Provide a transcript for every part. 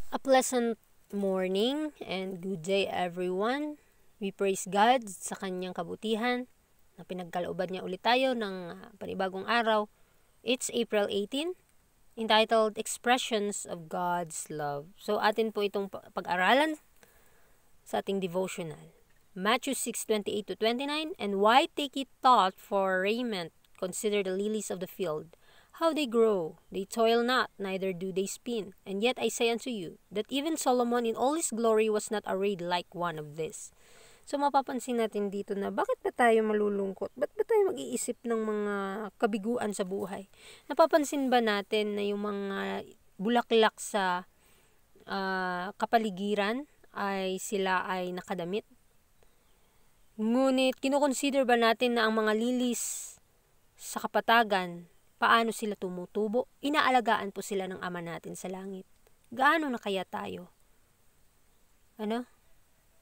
A pleasant morning and good day everyone. We praise God sa kanyang kabutihan na pinagkalooban niya ulit tayo ng panibagong araw. It's April 18, entitled Expressions of God's Love. So atin po itong pag-aralan sa ating devotional. Matthew 6:28 to 29, "And why take ye thought for raiment? Consider the lilies of the field, how they grow, they toil not, neither do they spin. And yet I say unto you, that even Solomon in all his glory was not arrayed like one of these." So mapapansin natin dito na bakit ba tayo malulungkot? Ba't ba tayo mag-iisip ng mga kabiguan sa buhay? Napapansin ba natin na yung mga bulaklak sa kapaligiran ay sila ay nakadamit? Ngunit kinukonsider ba natin na ang mga lilis sa kapatagan, paano sila tumutubo? Inaalagaan po sila ng Ama natin sa langit. Gaano na kaya tayo?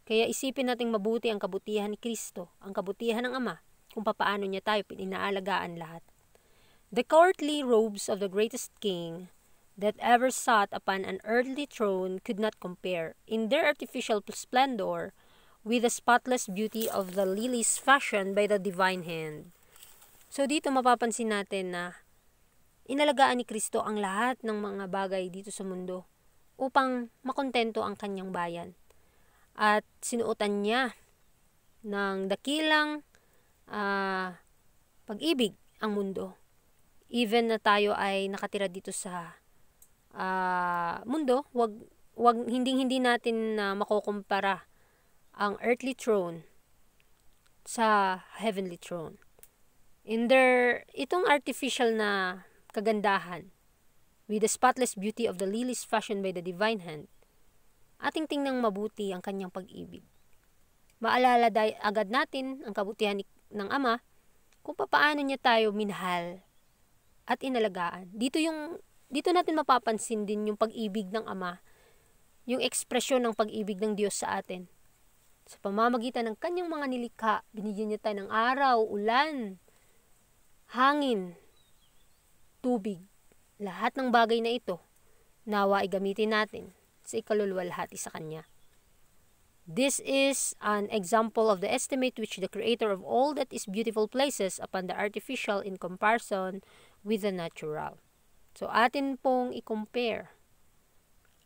Kaya isipin nating mabuti ang kabutihan ni Kristo, ang kabutihan ng Ama, kung papaano niya tayo inaalagaan lahat. The courtly robes of the greatest king that ever sat upon an earthly throne could not compare, in their artificial splendor, with the spotless beauty of the lilies fashioned by the divine hand. So dito mapapansin natin na inalagaan ni Kristo ang lahat ng mga bagay dito sa mundo upang makontento ang kanyang bayan. At sinuotan niya ng dakilang pag-ibig ang mundo. Even na tayo ay nakatira dito sa mundo, hindi natin makukumpara ang earthly throne sa heavenly throne. Itong artificial na kagandahan, with the spotless beauty of the lilies fashioned by the divine hand, ating tingnang mabuti ang kanyang pag-ibig. Maalala agad natin ang kabutihan ng Ama kung paano niya tayo minahal at inalagaan. Dito natin mapapansin din yung pag-ibig ng Ama, yung ekspresyon ng pag-ibig ng Diyos sa atin. Sa pamamagitan ng kanyang mga nilikha, binigyan niya tayo ng araw, ulan, hangin, tubig. Lahat ng bagay na ito, nawa ay gamitin natin sa ikaluluwalhati sa Kanya. This is an example of the estimate which the Creator of all that is beautiful places upon the artificial in comparison with the natural. So atin pong i-compare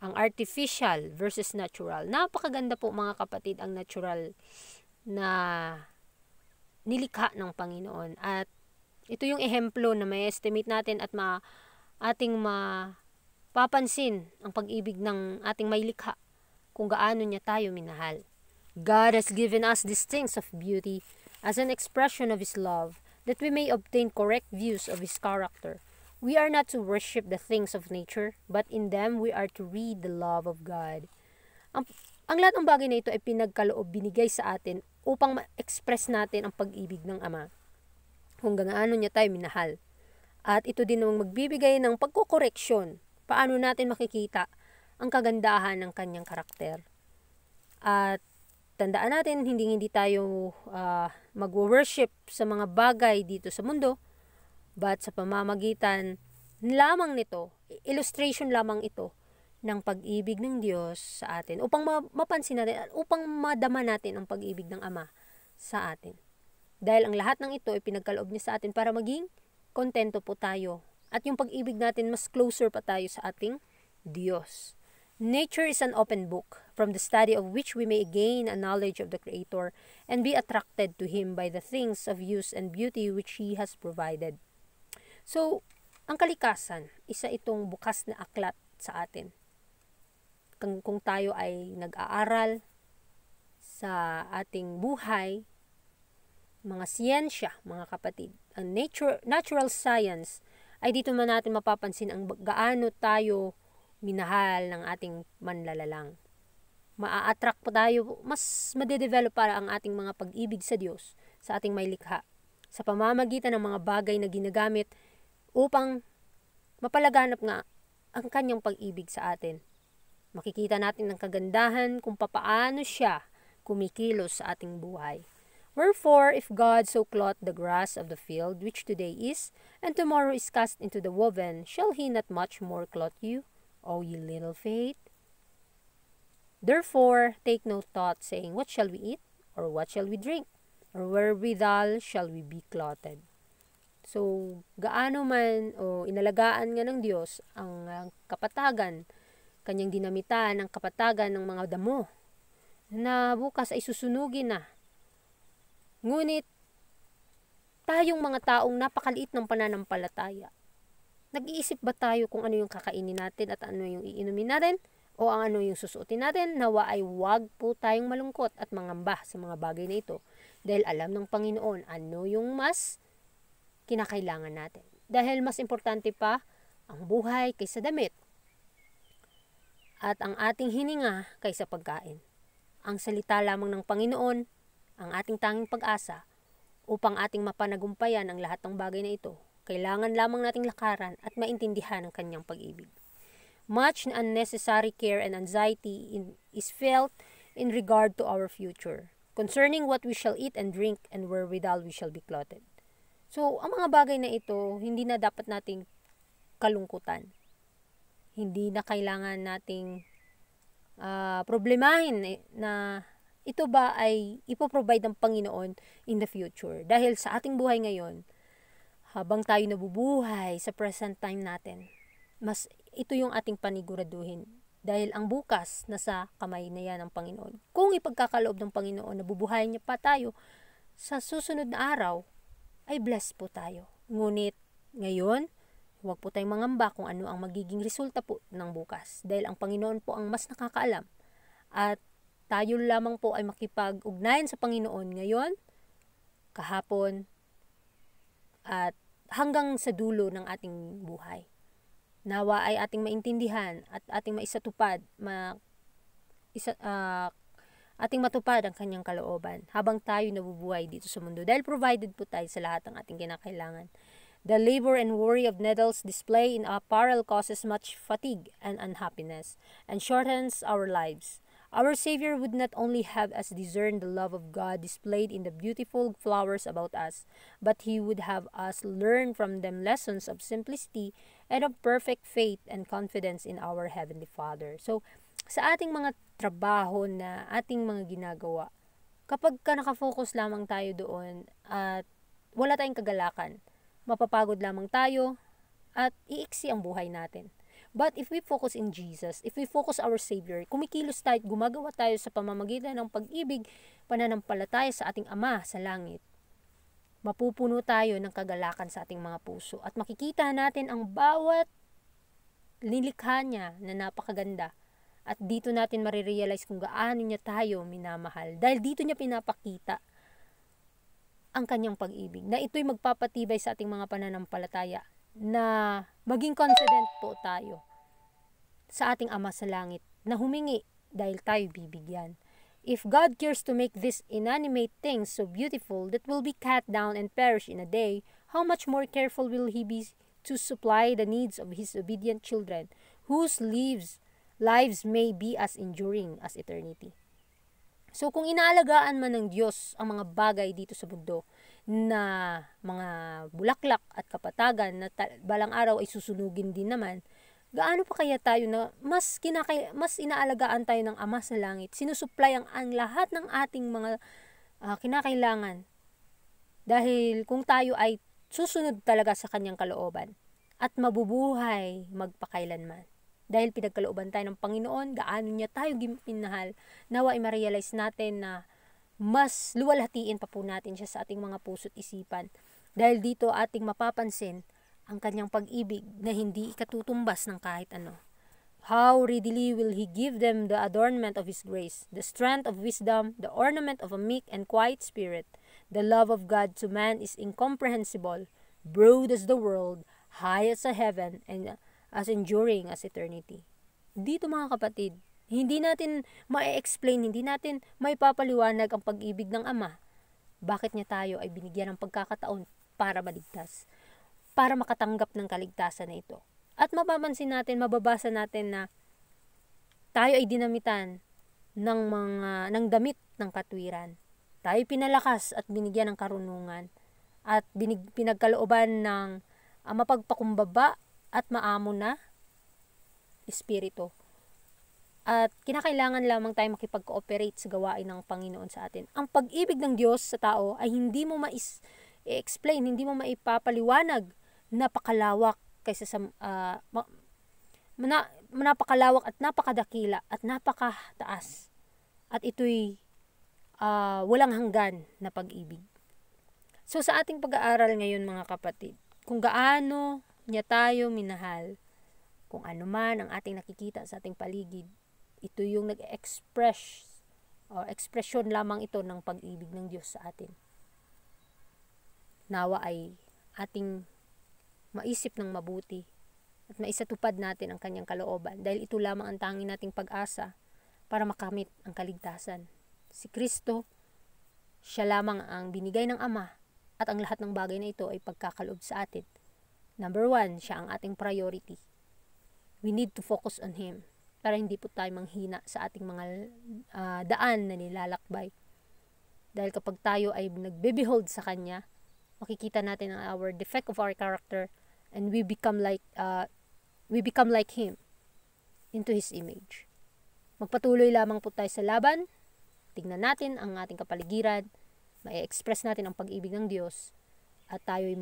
ang artificial versus natural. Napakaganda po mga kapatid ang natural na nilikha ng Panginoon. At ito yung ehemplo na may estimate natin at ating mapapansin ang pag-ibig ng ating may likha kung gaano niya tayo minahal. God has given us these things of beauty as an expression of His love, that we may obtain correct views of His character. We are not to worship the things of nature, but in them we are to read the love of God. Ang lahat ng bagay na ito ay pinagkaloob, binigay sa atin upang ma-express natin ang pag-ibig ng Ama, kung gaano niya tayo minahal. At ito din ang magbibigay ng pagkokoreksyon, paano natin makikita ang kagandahan ng kanyang karakter. At tandaan natin, hindi tayo mag-worship sa mga bagay dito sa mundo, but sa pamamagitan lamang nito, illustration lamang ito ng pag-ibig ng Diyos sa atin upang mapansin natin at upang madama natin ang pag-ibig ng Ama sa atin. Dahil ang lahat ng ito ay pinagkaloob niya sa atin para maging kontento po tayo at yung pag-ibig natin mas closer pa tayo sa ating Diyos. Nature is an open book, from the study of which we may gain a knowledge of the Creator and be attracted to Him by the things of use and beauty which He has provided. So, ang kalikasan, isa itong bukas na aklat sa atin. Kung tayo ay nag-aaral sa ating buhay, mga siyensya, mga kapatid, ang natural science, ay dito man natin mapapansin ang gaano tayo minahal ng ating manlalalang. Maa-attract pa tayo, mas madedevelop para ang ating mga pag-ibig sa Diyos, sa ating may likha, sa pamamagitan ng mga bagay na ginagamit upang mapalaganap nga ang kanyang pag-ibig sa atin. Makikita natin ang kagandahan kung papaano siya kumikilos sa ating buhay. Wherefore, if God so clothe the grass of the field, which today is, and tomorrow is cast into the oven, shall He not much more clothe you, O ye little faith? Therefore, take no thought, saying, what shall we eat? Or what shall we drink? Or wherewithal shall we be clothed? So, gaano man o inalagaan nga ng Diyos ang kapatagan, kanyang dinamitan ang kapatagan ng mga damo na bukas ay susunugin na. Ngunit, tayong mga taong napakaliit ng pananampalataya, nag-iisip ba tayo kung ano yung kakainin natin at ano yung iinumin natin? O ang ano yung susuotin natin? Nawa ay wag po tayong malungkot at mangamba sa mga bagay na ito. Dahil alam ng Panginoon ano yung mas kinakailangan natin. Dahil mas importante pa ang buhay kaysa damit. At ang ating hininga kaysa pagkain. Ang salita lamang ng Panginoon, ang ating tanging pag-asa, upang ating mapanagumpayan ang lahat ng bagay na ito. Kailangan lamang nating lakaran at maintindihan ang kanyang pag-ibig. Much unnecessary care and anxiety is felt in regard to our future, concerning what we shall eat and drink and wherewithal we shall be clothed. So, ang mga bagay na ito, hindi na dapat nating kalungkutan. Hindi na kailangan nating problemahin na ito ba ay ipoprovide ng Panginoon in the future. Dahil sa ating buhay ngayon, habang tayo nabubuhay sa present time natin, mas ito yung ating paniguraduhin. Dahil ang bukas nasa kamay na yan ng Panginoon. Kung ipagkakaloob ng Panginoon na bubuhayin niya pa tayo sa susunod na araw, ay blessed po tayo. Ngunit ngayon, huwag po tayong mangamba kung ano ang magiging resulta po ng bukas. Dahil ang Panginoon po ang mas nakakaalam. At tayo lamang po ay makipag-ugnayan sa Panginoon ngayon, kahapon, at hanggang sa dulo ng ating buhay. Nawa ay ating maintindihan at ating maisatupad, ating matupad ang kanyang kalooban habang tayo nabubuhay dito sa mundo. Dahil provided po tayo sa lahat ng ating kinakailangan. The labor and worry of needles display in apparel causes much fatigue and unhappiness and shortens our lives. Our Savior would not only have us discern the love of God displayed in the beautiful flowers about us, but He would have us learn from them lessons of simplicity and of perfect faith and confidence in our Heavenly Father. So, sa ating mga trabaho na ating mga ginagawa, kapag ka nakafocus lamang tayo doon at wala tayong kagalakan, mapapagod lamang tayo at iiksi ang buhay natin. But if we focus in Jesus, if we focus our Savior, kumikilos tayo at gumagawa tayo sa pamamagitan ng pag-ibig, pananampalataya sa ating Ama sa langit, mapupuno tayo ng kagalakan sa ating mga puso at makikita natin ang bawat nilikha niya na napakaganda. At dito natin marirealize kung gaano niya tayo minamahal. Dahil dito niya pinapakita ang kanyang pag-ibig, na ito'y magpapatibay sa ating mga pananampalataya, na maging confident po tayo sa ating Ama sa langit na humingi dahil tayo bibigyan. If God cares to make these inanimate things so beautiful that will be cut down and perish in a day, how much more careful will He be to supply the needs of His obedient children, whose lives may be as enduring as eternity. So kung inaalagaan man ng Diyos ang mga bagay dito sa mundo na mga bulaklak at kapatagan na balang araw ay susunugin din naman, gaano pa kaya tayo na mas inaalagaan tayo ng Ama sa langit, sinusupply ang lahat ng ating mga kinakailangan. Dahil kung tayo ay susunod talaga sa kanyang kalooban at mabubuhay magpakailanman. Dahil pinagkalooban tayo ng Panginoon, gaano niya tayo minahal, nawa ay ma-realize natin na mas luwalhatiin pa po natin siya sa ating mga puso't isipan. Dahil dito ating mapapansin ang kanyang pag-ibig na hindi ikatutumbas ng kahit ano. How readily will He give them the adornment of His grace, the strength of wisdom, the ornament of a meek and quiet spirit. The love of God to man is incomprehensible, broad as the world, high as the heaven, and as enduring as eternity. Dito mga kapatid, hindi natin ma-explain, hindi natin may papaliwanag ang pag-ibig ng Ama. Bakit niya tayo ay binigyan ng pagkakataon para maligtas, para makatanggap ng kaligtasan na ito. At mapapansin natin, mababasa natin na tayo ay dinamitan ng damit ng katwiran. Tayo pinalakas at binigyan ng karunungan at pinagkalooban ng mapagpakumbaba at maamo na espiritu. at kinakailangan lamang tayo makipag-cooperate sa gawain ng Panginoon sa atin. Ang pag-ibig ng Diyos sa tao ay hindi mo i-explain, hindi mo maipapaliwanag. Napakalawak kaysa sa napakalawak at napakadakila at napakataas. At ito'y walang hanggan na pag-ibig. So sa ating pag-aaral ngayon mga kapatid, kung gaano niya tayo minahal, kung ano man ang ating nakikita sa ating paligid, ito yung nag-express o ekspresyon lamang ito ng pag-ibig ng Diyos sa atin. Nawa ay ating maisip ng mabuti at maisatupad natin ang kanyang kalooban dahil ito lamang ang tanging nating pag-asa para makamit ang kaligtasan. Si Kristo, siya lamang ang binigay ng Ama at ang lahat ng bagay na ito ay pagkakaloob sa atin. Number 1, siya ang ating priority. We need to focus on Him para hindi po tayo manghina sa ating mga daan na nilalakbay. Dahil kapag tayo ay nagbe-behold sa Kanya, makikita natin ang our defect of our character and we become like Him into His image. Magpatuloy lamang po tayo sa laban. Tingnan natin ang ating kapaligiran, ma-express natin ang pag-ibig ng Diyos at tayo ay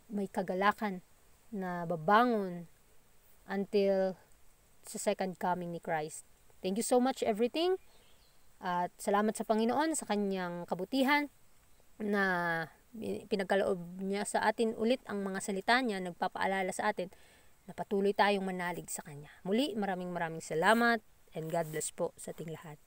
may kagalakan na babangon until sa second coming ni Christ. Thank you so much everything. At salamat sa Panginoon sa kanyang kabutihan na pinagkaloob niya sa atin ulit ang mga salita niya, nagpapaalala sa atin na patuloy tayong manalig sa kanya. Muli, maraming salamat and God bless po sa ating lahat.